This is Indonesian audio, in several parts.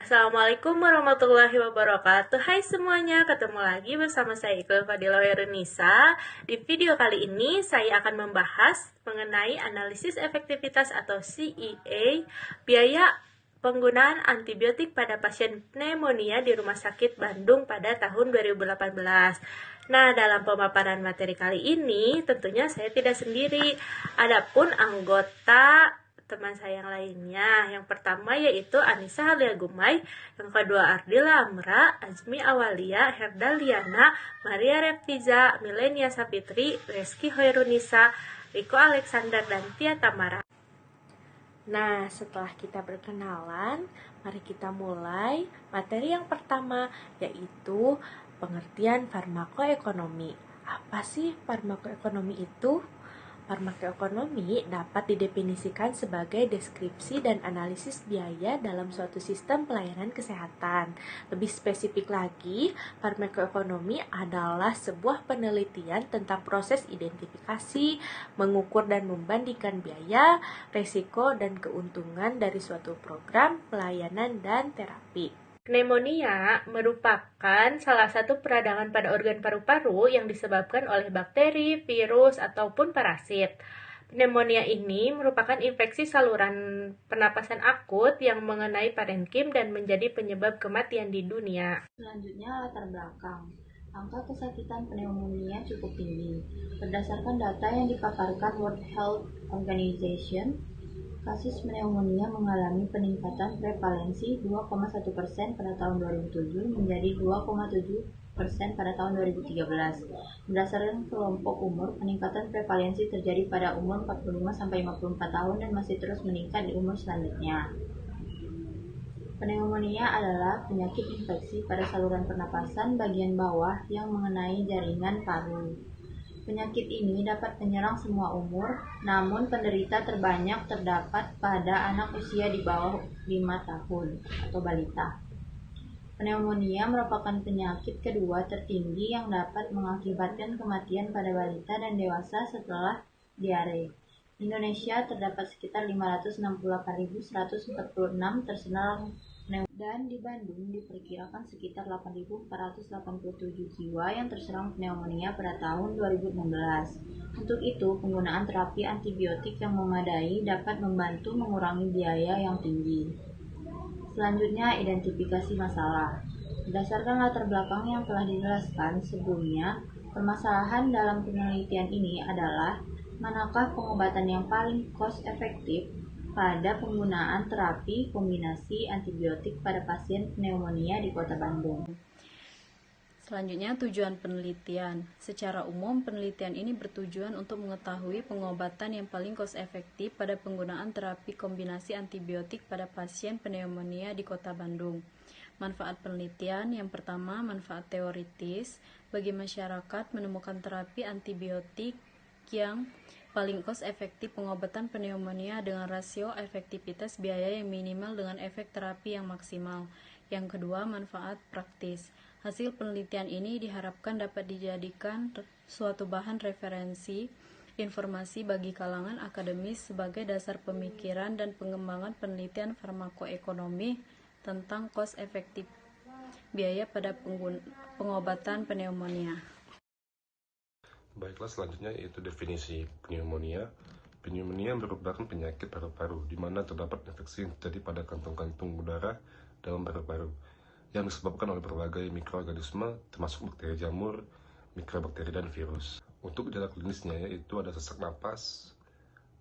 Assalamualaikum warahmatullahi wabarakatuh. Hai semuanya, ketemu lagi bersama saya Iqbal Fadilah Herunisa. Di video kali ini saya akan membahas mengenai analisis efektivitas atau CEA, biaya penggunaan antibiotik pada pasien pneumonia di Rumah Sakit Bandung pada tahun 2018. Nah, dalam pemaparan materi kali ini tentunya saya tidak sendiri. Adapun anggota teman saya yang lainnya. Yang pertama yaitu Anissa Halia Gumai, yang kedua Ardila Amra, Azmi Awalia, Herda Liana, Maria Reptiza, Milenia Sapitri, Reski Hoirunisa, Riko Alexander, dan Tia Tamara. Nah, setelah kita berkenalan, mari kita mulai materi yang pertama, yaitu pengertian farmakoekonomi. Apa sih farmakoekonomi itu? Farmakoekonomi dapat didefinisikan sebagai deskripsi dan analisis biaya dalam suatu sistem pelayanan kesehatan. Lebih spesifik lagi, farmakoekonomi adalah sebuah penelitian tentang proses identifikasi, mengukur dan membandingkan biaya, risiko, dan keuntungan dari suatu program, pelayanan, dan terapi. Pneumonia merupakan salah satu peradangan pada organ paru-paru yang disebabkan oleh bakteri, virus, ataupun parasit. Pneumonia ini merupakan infeksi saluran pernapasan akut yang mengenai parenkim dan menjadi penyebab kematian di dunia. Selanjutnya, latar belakang. Angka kesakitan pneumonia cukup tinggi. Berdasarkan data yang dipaparkan World Health Organization, kasus pneumonia mengalami peningkatan prevalensi 2,1% pada tahun 2007 menjadi 2,7% pada tahun 2013. Berdasarkan kelompok umur, peningkatan prevalensi terjadi pada umur 45-54 tahun dan masih terus meningkat di umur selanjutnya. Pneumonia adalah penyakit infeksi pada saluran pernapasan bagian bawah yang mengenai jaringan paru. Penyakit ini dapat menyerang semua umur, namun penderita terbanyak terdapat pada anak usia di bawah 5 tahun atau balita. Pneumonia merupakan penyakit kedua tertinggi yang dapat mengakibatkan kematian pada balita dan dewasa setelah diare. Di Indonesia terdapat sekitar 568.146 terserang dan di Bandung diperkirakan sekitar 8.487 jiwa yang terserang pneumonia pada tahun 2016. Untuk itu, penggunaan terapi antibiotik yang memadai dapat membantu mengurangi biaya yang tinggi. Selanjutnya, identifikasi masalah. Berdasarkan latar belakang yang telah dijelaskan sebelumnya, permasalahan dalam penelitian ini adalah manakah pengobatan yang paling cost efektif pada penggunaan terapi kombinasi antibiotik pada pasien pneumonia di Kota Bandung. Selanjutnya, tujuan penelitian. Secara umum, penelitian ini bertujuan untuk mengetahui pengobatan yang paling cost efektif pada penggunaan terapi kombinasi antibiotik pada pasien pneumonia di Kota Bandung. Manfaat penelitian yang pertama, manfaat teoritis bagi masyarakat menemukan terapi antibiotik yang paling cost efektif pengobatan pneumonia dengan rasio efektivitas biaya yang minimal dengan efek terapi yang maksimal. Yang kedua, manfaat praktis. Hasil penelitian ini diharapkan dapat dijadikan suatu bahan referensi informasi bagi kalangan akademis sebagai dasar pemikiran dan pengembangan penelitian farmakoekonomi tentang cost efektif biaya pada pengobatan pneumonia. Baiklah, selanjutnya yaitu definisi pneumonia. Pneumonia merupakan penyakit paru-paru di mana terdapat infeksi yang terjadi pada kantong-kantong udara dalam paru-paru yang disebabkan oleh berbagai mikroorganisme termasuk bakteri jamur, mikrobakteri, dan virus. Untuk gejala klinisnya yaitu ada sesak napas,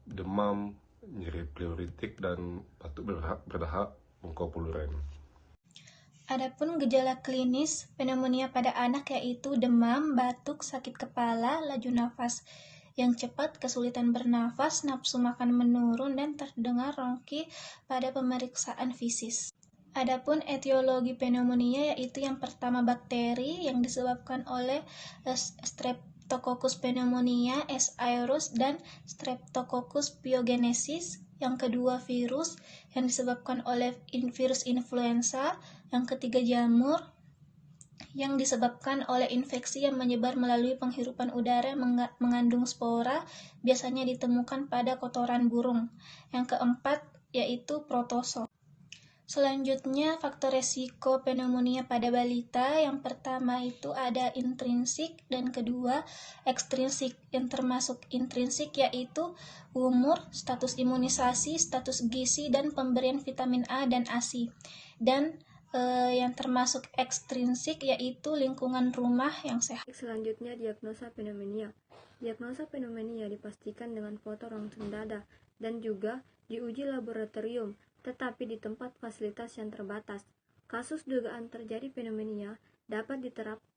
demam, nyeri pleuritik, dan batuk berdahak bronchopuluren. Adapun gejala klinis pneumonia pada anak yaitu demam, batuk, sakit kepala, laju nafas yang cepat, kesulitan bernafas, nafsu makan menurun, dan terdengar rongki pada pemeriksaan fisis. Adapun etiologi pneumonia yaitu yang pertama bakteri yang disebabkan oleh Streptococcus pneumonia, S. aureus, dan Streptococcus pyogenesis. Yang kedua virus yang disebabkan oleh virus influenza. Yang ketiga jamur yang disebabkan oleh infeksi yang menyebar melalui penghirupan udara mengandung spora, biasanya ditemukan pada kotoran burung. Yang keempat yaitu protozoa. Selanjutnya, faktor resiko pneumonia pada balita. Yang pertama itu ada intrinsik dan kedua ekstrinsik. Yang termasuk intrinsik yaitu umur, status imunisasi, status gizi, dan pemberian vitamin A dan ASI. Dan yang termasuk ekstrinsik yaitu lingkungan rumah yang sehat. Selanjutnya, diagnosa pneumonia. Diagnosa pneumonia dipastikan dengan foto rongsen dada dan juga diuji laboratorium, tetapi di tempat fasilitas yang terbatas. Kasus dugaan terjadi pneumonia dapat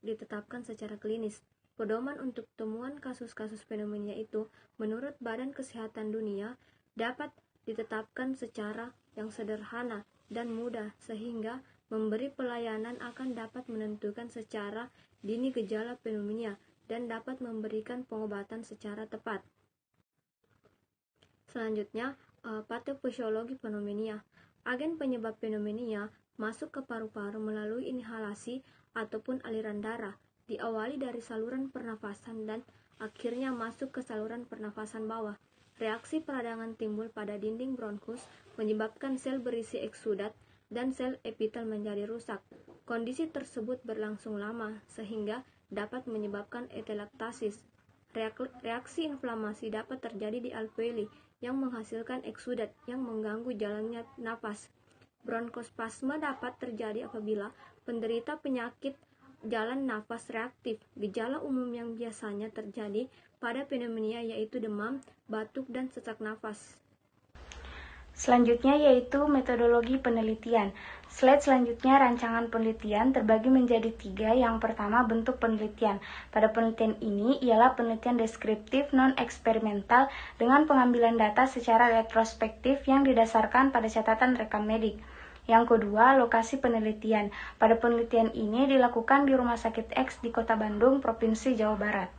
ditetapkan secara klinis. Pedoman untuk temuan kasus-kasus pneumonia itu, menurut Badan Kesehatan Dunia, dapat ditetapkan secara yang sederhana dan mudah, sehingga memberi pelayanan akan dapat menentukan secara dini gejala pneumonia dan dapat memberikan pengobatan secara tepat. Selanjutnya, patofisiologi pneumonia. Agen penyebab pneumonia masuk ke paru-paru melalui inhalasi ataupun aliran darah, diawali dari saluran pernafasan dan akhirnya masuk ke saluran pernafasan bawah. Reaksi peradangan timbul pada dinding bronkus, menyebabkan sel berisi eksudat dan sel epitel menjadi rusak. Kondisi tersebut berlangsung lama sehingga dapat menyebabkan etelektasis. Reaksi inflamasi dapat terjadi di alveoli yang menghasilkan eksudat yang mengganggu jalannya napas. Bronkospasme dapat terjadi apabila penderita penyakit jalan napas reaktif. Gejala umum yang biasanya terjadi pada pneumonia yaitu demam, batuk, dan sesak napas. Selanjutnya yaitu metodologi penelitian. Slide selanjutnya rancangan penelitian terbagi menjadi 3. Yang pertama, bentuk penelitian. Pada penelitian ini ialah penelitian deskriptif non-eksperimental dengan pengambilan data secara retrospektif yang didasarkan pada catatan rekam medik. Yang kedua, lokasi penelitian. Pada penelitian ini dilakukan di Rumah Sakit X di Kota Bandung, Provinsi Jawa Barat.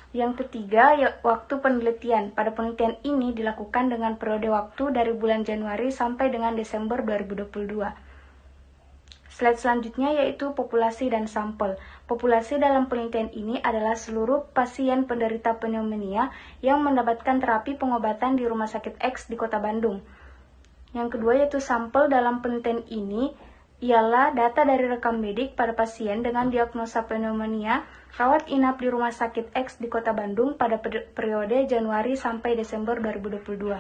Yang ketiga, waktu penelitian. Pada penelitian ini dilakukan dengan periode waktu dari bulan Januari sampai dengan Desember 2022. Slide selanjutnya yaitu populasi dan sampel. Populasi dalam penelitian ini adalah seluruh pasien penderita pneumonia yang mendapatkan terapi pengobatan di Rumah Sakit X di Kota Bandung. Yang kedua yaitu sampel dalam penelitian ini ialah data dari rekam medik pada pasien dengan diagnosa pneumonia rawat inap di Rumah Sakit X di Kota Bandung pada periode Januari sampai Desember 2022.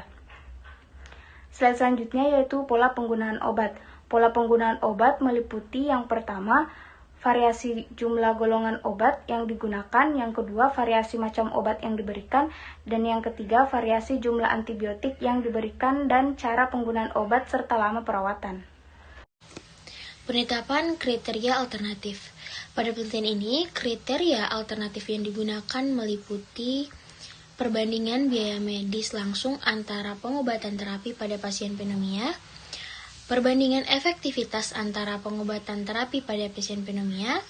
Slide selanjutnya yaitu pola penggunaan obat. Pola penggunaan obat meliputi yang pertama, variasi jumlah golongan obat yang digunakan, yang kedua, variasi macam obat yang diberikan, dan yang ketiga, variasi jumlah antibiotik yang diberikan dan cara penggunaan obat serta lama perawatan. Penetapan kriteria alternatif. Pada penelitian ini, kriteria alternatif yang digunakan meliputi perbandingan biaya medis langsung antara pengobatan terapi pada pasien pneumonia, perbandingan efektivitas antara pengobatan terapi pada pasien pneumonia,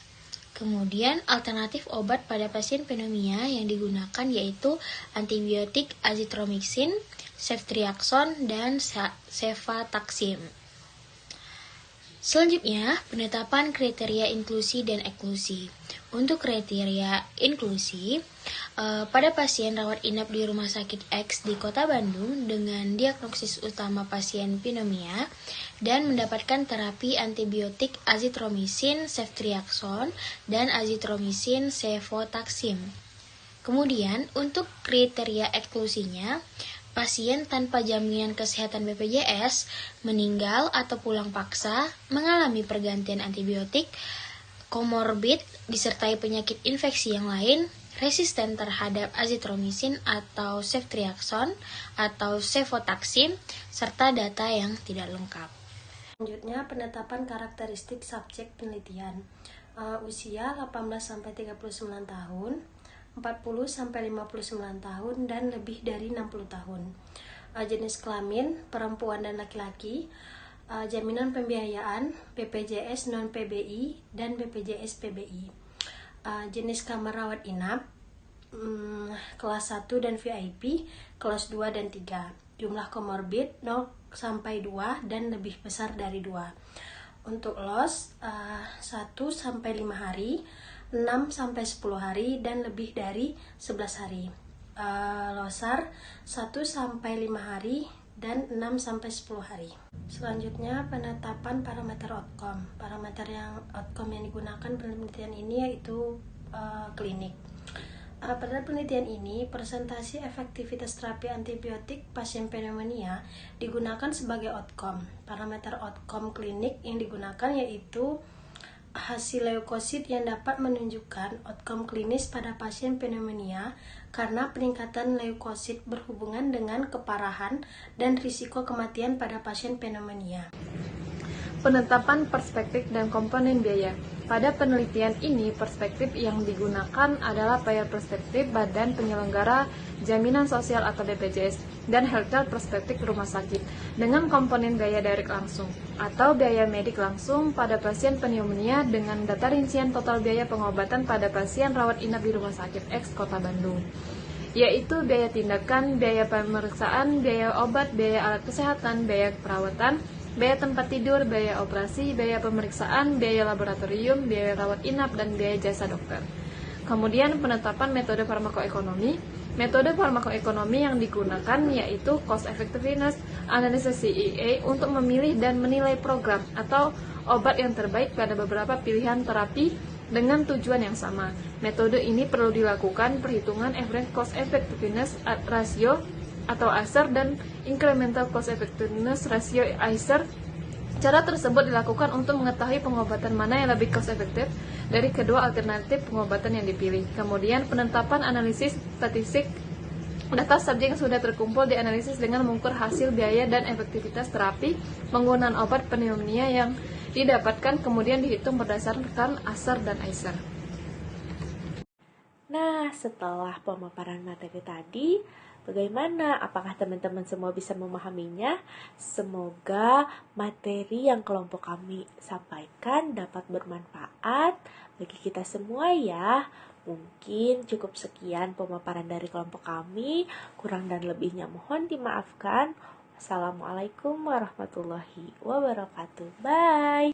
kemudian alternatif obat pada pasien pneumonia yang digunakan yaitu antibiotik azitromycin, ceftriaxone, dan cefotaxime. Selanjutnya, penetapan kriteria inklusi dan eksklusi. Untuk kriteria inklusi, pada pasien rawat inap di Rumah Sakit X di Kota Bandung dengan diagnosis utama pasien pneumonia dan mendapatkan terapi antibiotik azitromycin, ceftriaxone, dan azitromycin, cefotaxime. Kemudian, untuk kriteria eksklusinya, pasien tanpa jaminan kesehatan BPJS, meninggal atau pulang paksa, mengalami pergantian antibiotik, komorbid, disertai penyakit infeksi yang lain, resisten terhadap azitromycin atau ceftriaxone atau cefotaxime, serta data yang tidak lengkap. Selanjutnya, penetapan karakteristik subjek penelitian. Usia 18-39 tahun, 40-59 tahun, dan lebih dari 60 tahun. Jenis kelamin, perempuan dan laki-laki. Jaminan pembiayaan, BPJS non-PBI dan BPJS PBI. Jenis kamar rawat inap, kelas 1 dan VIP, kelas 2 dan 3. Jumlah komorbid 0-2 dan lebih besar dari 2. Untuk LOS 1-5 hari, 6-10 hari, dan lebih dari 11 hari. LOSAR 1-5 hari, dan 6-10 hari. Selanjutnya, penetapan parameter outcome. Parameter outcome yang digunakan penelitian ini yaitu klinik. Pada penelitian ini, presentasi efektivitas terapi antibiotik pasien pneumonia digunakan sebagai outcome. Parameter outcome klinik yang digunakan yaitu hasil leukosit yang dapat menunjukkan outcome klinis pada pasien pneumonia karena peningkatan leukosit berhubungan dengan keparahan dan risiko kematian pada pasien pneumonia. Penetapan perspektif dan komponen biaya. Pada penelitian ini, perspektif yang digunakan adalah bayar perspektif Badan Penyelenggara Jaminan Sosial atau BPJS dan healthcare perspektif rumah sakit dengan komponen biaya direct langsung atau biaya medik langsung pada pasien pneumonia dengan data rincian total biaya pengobatan pada pasien rawat inap di Rumah Sakit X Kota Bandung, yaitu biaya tindakan, biaya pemeriksaan, biaya obat, biaya alat kesehatan, biaya perawatan, biaya tempat tidur, biaya operasi, biaya pemeriksaan, biaya laboratorium, biaya rawat inap, dan biaya jasa dokter. Kemudian penetapan metode farmakoekonomi. Metode farmakoekonomi yang digunakan yaitu cost effectiveness analysis CEA untuk memilih dan menilai program atau obat yang terbaik pada beberapa pilihan terapi dengan tujuan yang sama. Metode ini perlu dilakukan perhitungan average cost effectiveness ratio atau ACER dan incremental cost effectiveness ratio ACER. Cara tersebut dilakukan untuk mengetahui pengobatan mana yang lebih cost efektif dari kedua alternatif pengobatan yang dipilih. Kemudian penetapan analisis statistik data subjek yang sudah terkumpul dianalisis dengan mengukur hasil biaya dan efektivitas terapi penggunaan obat pneumonia yang didapatkan, kemudian dihitung berdasarkan ACER dan ACER. Nah, setelah pemaparan materi tadi, bagaimana? Apakah teman-teman semua bisa memahaminya? Semoga materi yang kelompok kami sampaikan dapat bermanfaat bagi kita semua ya. Mungkin cukup sekian pemaparan dari kelompok kami. Kurang dan lebihnya mohon dimaafkan. Wassalamualaikum warahmatullahi wabarakatuh. Bye.